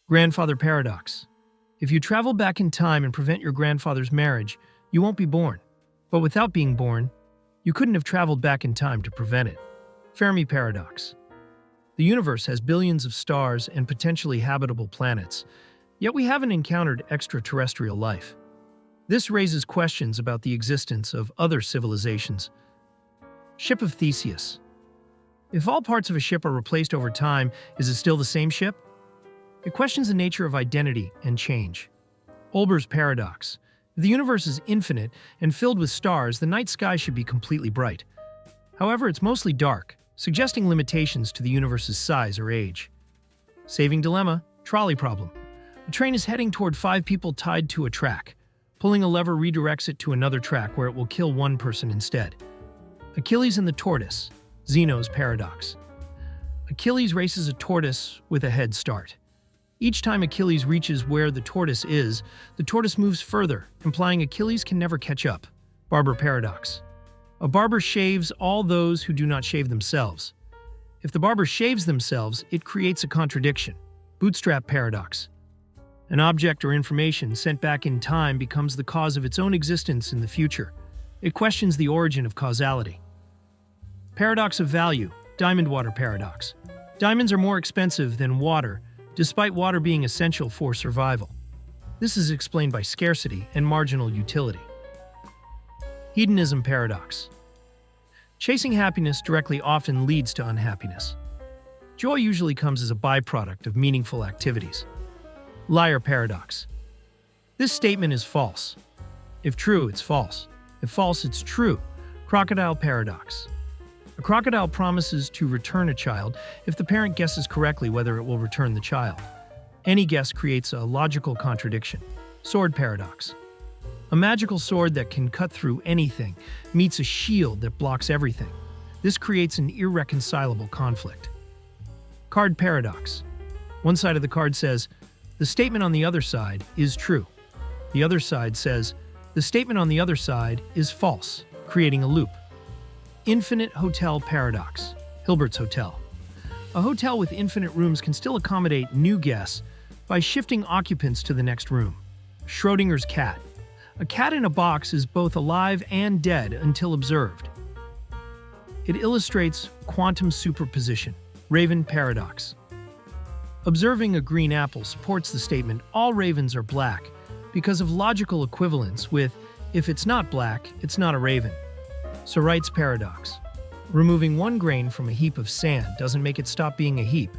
Grandfather paradox. If you travel back in time and prevent your grandfather's marriage, you won't be born. But without being born, you couldn't have traveled back in time to prevent it. Fermi paradox. The universe has billions of stars and potentially habitable planets, yet we haven't encountered extraterrestrial life. This raises questions about the existence of other civilizations. Ship of Theseus. If all parts of a ship are replaced over time, is it still the same ship? It questions the nature of identity and change. Olber's paradox. If the universe is infinite and filled with stars, the night sky should be completely bright. However, it's mostly dark, suggesting limitations to the universe's size or age. Saving dilemma, trolley problem. A train is heading toward 5 people tied to a track. Pulling a lever redirects it to another track where it will kill one person instead. Achilles and the tortoise. Zeno's paradox. Achilles races a tortoise with a head start. Each time Achilles reaches where the tortoise is, the tortoise moves further, implying Achilles can never catch up. Barber paradox. A barber shaves all those who do not shave themselves. If the barber shaves themselves, it creates a contradiction. Bootstrap paradox. An object or information sent back in time becomes the cause of its own existence in the future. It questions the origin of causality. Paradox of value. Diamond water paradox. Diamonds are more expensive than water, despite water being essential for survival. This is explained by scarcity and marginal utility. Hedonism paradox. Chasing happiness directly often leads to unhappiness. Joy usually comes as a byproduct of meaningful activities. Liar paradox. This statement is false. If true, it's false. If false, it's true. Crocodile paradox. A crocodile promises to return a child if the parent guesses correctly whether it will return the child. Any guess creates a logical contradiction. Sword paradox. A magical sword that can cut through anything meets a shield that blocks everything. This creates an irreconcilable conflict. Card paradox. One side of the card says, the statement on the other side is true. The other side says, the statement on the other side is false, creating a loop. Infinite hotel paradox. Hilbert's hotel. A hotel with infinite rooms can still accommodate new guests by shifting occupants to the next room. Schrodinger's cat. A cat in a box is both alive and dead until observed. It illustrates quantum superposition. Raven paradox. Observing a green apple supports the statement all ravens are black because of logical equivalence with if it's not black, it's not a raven. Wright's paradox. Removing one grain from a heap of sand doesn't make it stop being a heap.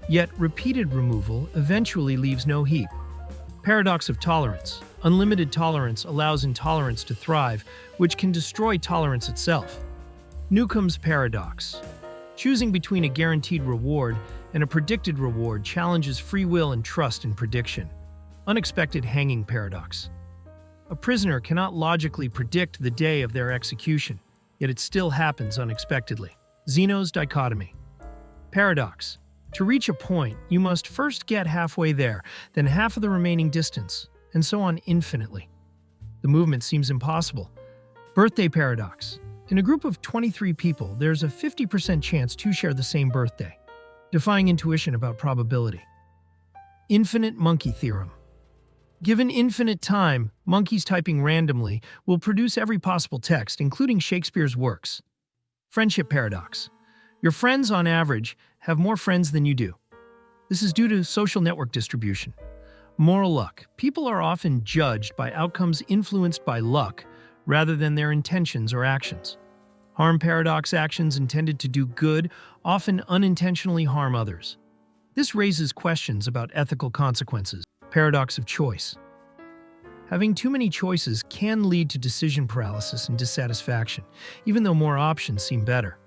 Yet repeated removal eventually leaves no heap. Paradox of tolerance. Unlimited tolerance allows intolerance to thrive, which can destroy tolerance itself. Newcomb's paradox. Choosing between a guaranteed reward and a predicted reward challenges free will and trust in prediction. Unexpected hanging paradox. A prisoner cannot logically predict the day of their execution, yet it still happens unexpectedly. Zeno's dichotomy. Paradox. To reach a point, you must first get halfway there, then half of the remaining distance, and so on infinitely. The movement seems impossible. Birthday paradox. In a group of 23 people, there's a 50% chance to share the same birthday, defying intuition about probability. Infinite monkey theorem. Given infinite time, monkeys typing randomly will produce every possible text, including Shakespeare's works. Friendship paradox. Your friends, on average, have more friends than you do. This is due to social network distribution. Moral luck. People are often judged by outcomes influenced by luck rather than their intentions or actions. Harm paradox. Actions intended to do good often unintentionally harm others. This raises questions about ethical consequences. Paradox of choice. Having too many choices can lead to decision paralysis and dissatisfaction, even though more options seem better.